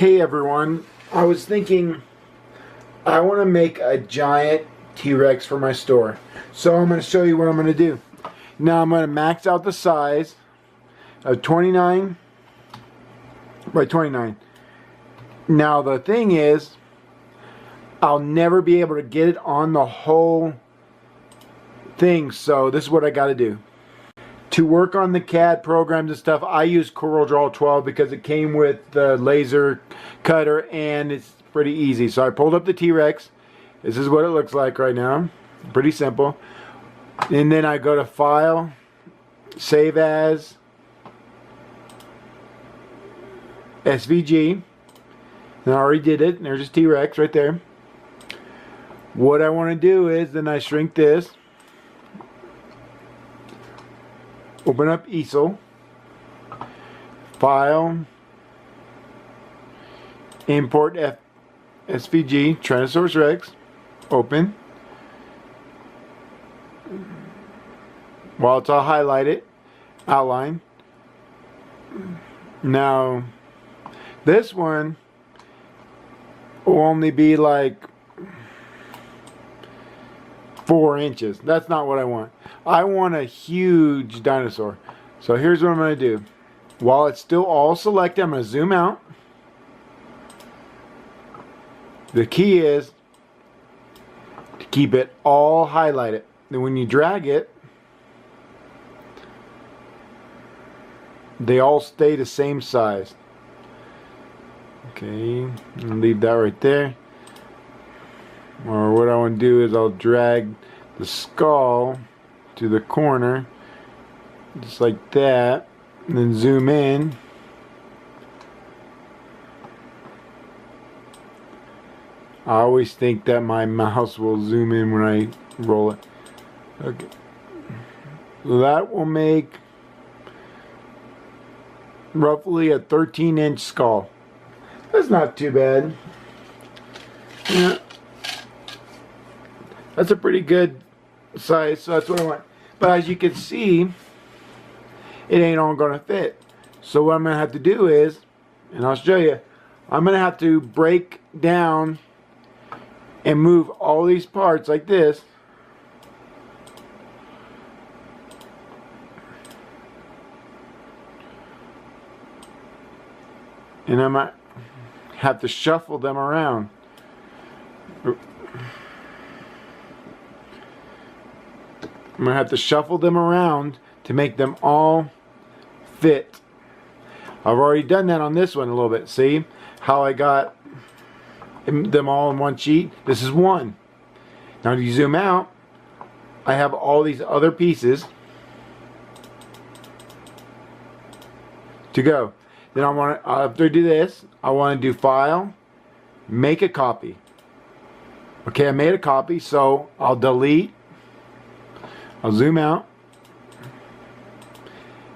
Hey everyone, I was thinking I want to make a giant T-Rex for my store. So I'm going to show you what I'm going to do. Now I'm going to max out the size of 29 by 29. Now the thing is, I'll never be able to get it on the whole thing, so this is what I got to do. To work on the CAD programs and stuff, I use CorelDRAW 12 because it came with the laser cutter and it's pretty easy. So I pulled up the T-Rex. This is what it looks like right now. Pretty simple. And then I go to File, Save As, SVG. And I already did it. There's his T-Rex right there. What I want to do is then I shrink this. Open up Easel, File, Import SVG, Tyrannosaurus Rex, open. While it's all highlighted, outline. Now, this one will only be like 4 inches. That's not what I want. I want a huge dinosaur. So here's what I'm going to do. While it's still all selected, I'm going to zoom out. The key is to keep it all highlighted. Then when you drag it, they all stay the same size. Okay, I'll leave that right there. Or what I want to do is I'll drag the skull to the corner, just like that, and then zoom in. I always think that my mouse will zoom in when I roll it. Okay, so that will make roughly a 13-inch skull. That's not too bad. Yeah. That's a pretty good size, so that's what I want. But as you can see, it ain't all going to fit. So what I'm going to have to do is, and I'll show you, I'm going to have to break down and move all these parts like this. And I might have to shuffle them around. I'm going to have to shuffle them around to make them all fit. I've already done that on this one a little bit. See how I got them all in one sheet? This is one. Now if you zoom out, I have all these other pieces to go. Then after I do this, I want to do File, Make a Copy. Okay, I made a copy, so I'll delete. I'll zoom out,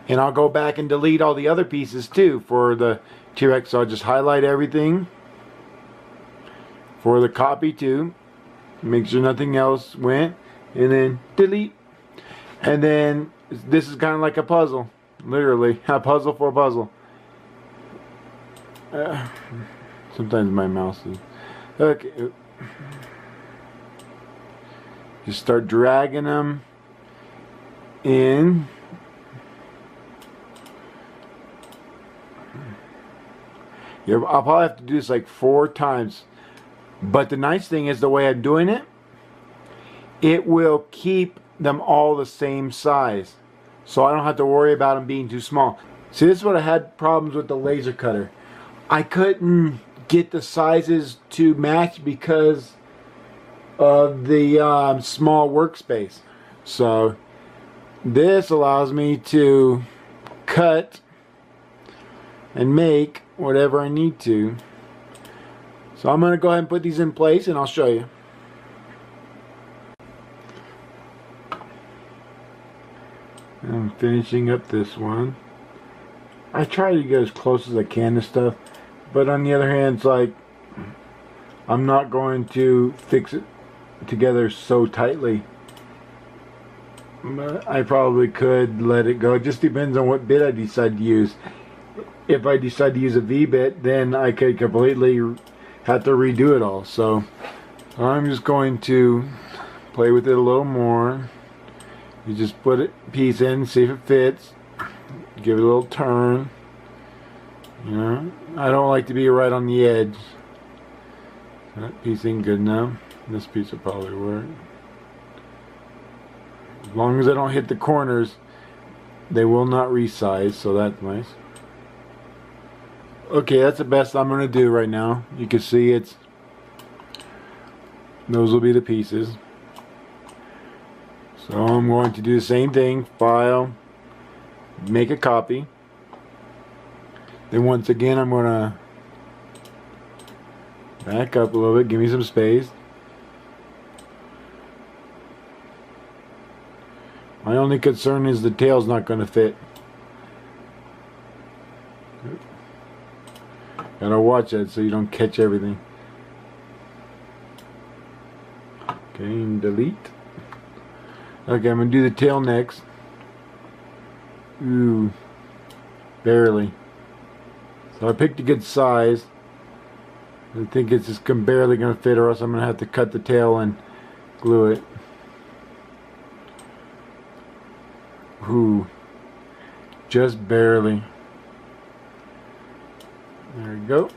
and I'll go back and delete all the other pieces too for the T-Rex. So I'll just highlight everything for the copy too, make sure nothing else went, and then delete. And then this is kind of like a puzzle, literally a puzzle for a puzzle. Sometimes my mouse is okay. Just start dragging them in. Yeah, I'll probably have to do this like 4 times. But the nice thing is the way I'm doing it, it will keep them all the same size. So I don't have to worry about them being too small. See, this is what I had problems with the laser cutter. I couldn't get the sizes to match because of the small workspace. So this allows me to cut and make whatever I need to. So I'm going to go ahead and put these in place and I'll show you. I'm finishing up this one. I try to get as close as I can to stuff, but on the other hand, it's like I'm not going to fix it together so tightly. I probably could let it go. It just depends on what bit I decide to use. if I decide to use a V-bit, then I could completely have to redo it all. So I'm just going to play with it a little more. You just put a piece in, see if it fits. Give it a little turn. You know, I don't like to be right on the edge. That piece ain't good enough. This piece will probably work. As long as I don't hit the corners, they will not resize, so that's nice. Okay, that's the best I'm going to do right now. You can see those will be the pieces. So I'm going to do the same thing. File, make a copy. Then once again I'm going to back up a little bit, give me some space. My only concern is the tail's not going to fit. Gotta watch that so you don't catch everything. Okay, and delete. Okay, I'm gonna do the tail next. Ooh, barely. So I picked a good size. I think it's just barely gonna fit, or else I'm gonna have to cut the tail and glue it. Ooh, just barely. There we go.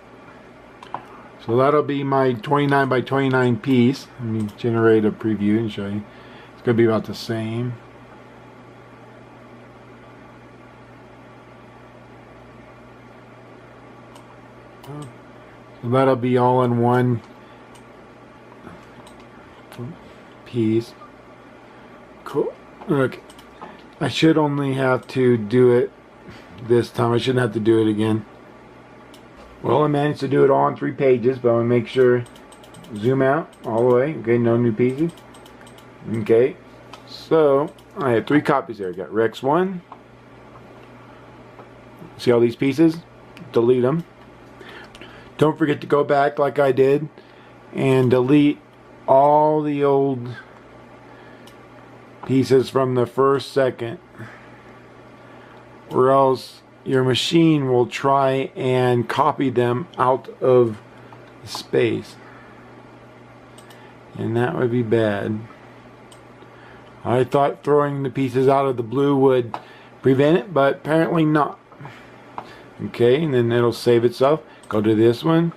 So that'll be my 29 by 29 piece. Let me generate a preview and show you. It's going to be about the same. So that'll be all in one piece. Cool. Okay. I should only have to do it this time. I shouldn't have to do it again. Well, I managed to do it all on 3 pages, but I'm going to make sure, zoom out all the way. Okay, no new pieces. Okay, so I have 3 copies there. I got Rex 1. See all these pieces? Delete them. Don't forget to go back like I did and delete all the old pieces from the first second, or else your machine will try and copy them out of space, and that would be bad. I thought throwing the pieces out of the blue would prevent it, but apparently not. Okay, and then it'll save itself. Go to this one,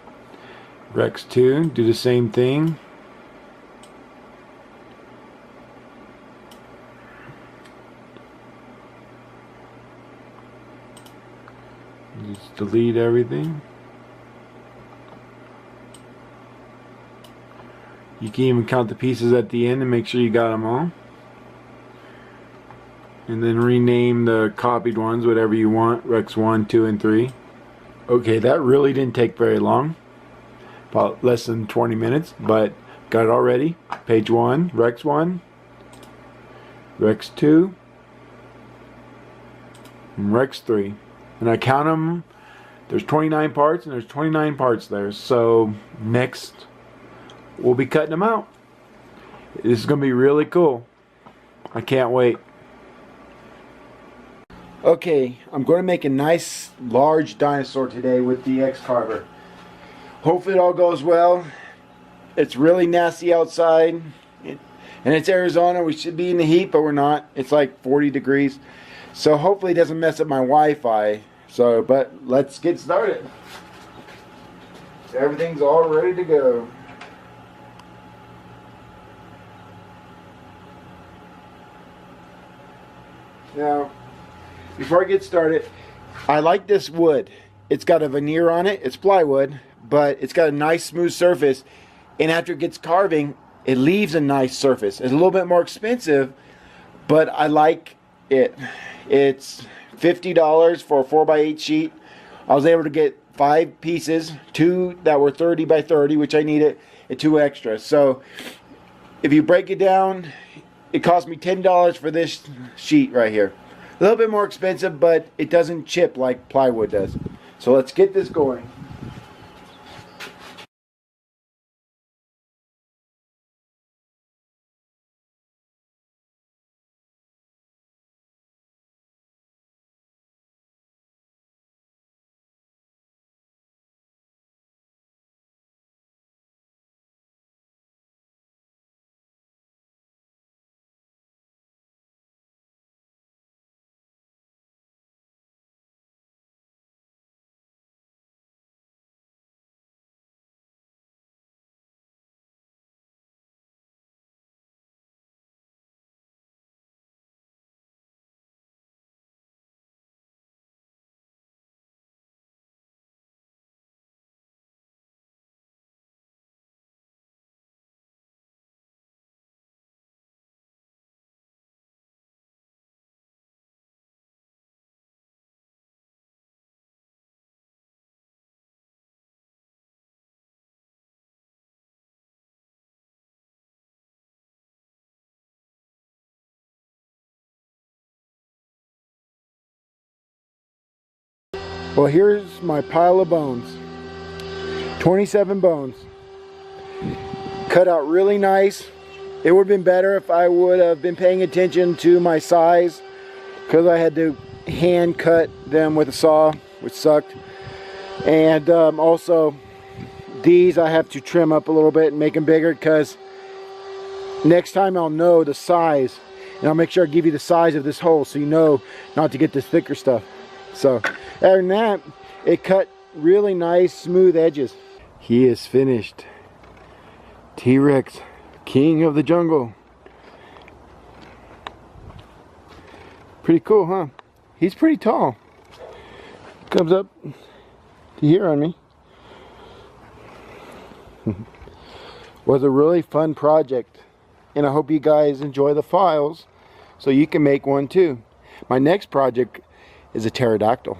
Rex 2, do the same thing. Just delete everything. You can even count the pieces at the end and make sure you got them all. And then rename the copied ones whatever you want. Rex 1, 2, and 3. Okay, that really didn't take very long. About less than 20 minutes, but got it already. Page 1, Rex 1, Rex 2, and Rex 3. And I count them, there's 29 parts, and there's 29 parts there. So next, we'll be cutting them out. This is going to be really cool. I can't wait. Okay, I'm going to make a nice large dinosaur today with the x-Carver. Hopefully it all goes well. It's really nasty outside. And it's Arizona. We should be in the heat, but we're not. It's like 40 degrees. So hopefully it doesn't mess up my Wi-Fi. So, but let's get started. Everything's all ready to go. Now, before I get started, I like this wood. It's got a veneer on it. It's plywood, but it's got a nice smooth surface. And after it gets carving, it leaves a nice surface. It's a little bit more expensive, but I like it. It's $50 for a 4x8 sheet. I was able to get 5 pieces, 2 that were 30 by 30, which I needed, and 2 extra. So if you break it down, it cost me $10 for this sheet right here. A little bit more expensive, but it doesn't chip like plywood does. So let's get this going. Well, here's my pile of bones. 27 bones. Cut out really nice. It would have been better if I would have been paying attention to my size, because I had to hand cut them with a saw, which sucked. And also these I have to trim up a little bit and make them bigger, because next time I'll know the size, and I'll make sure I give you the size of this hole so you know not to get this thicker stuff. So other than that, it cut really nice smooth edges. He is finished. T-Rex, king of the jungle. Pretty cool, huh? He's pretty tall. Comes up to here on me. Was a really fun project, and I hope you guys enjoy the files so you can make one too. My next project is a pterodactyl.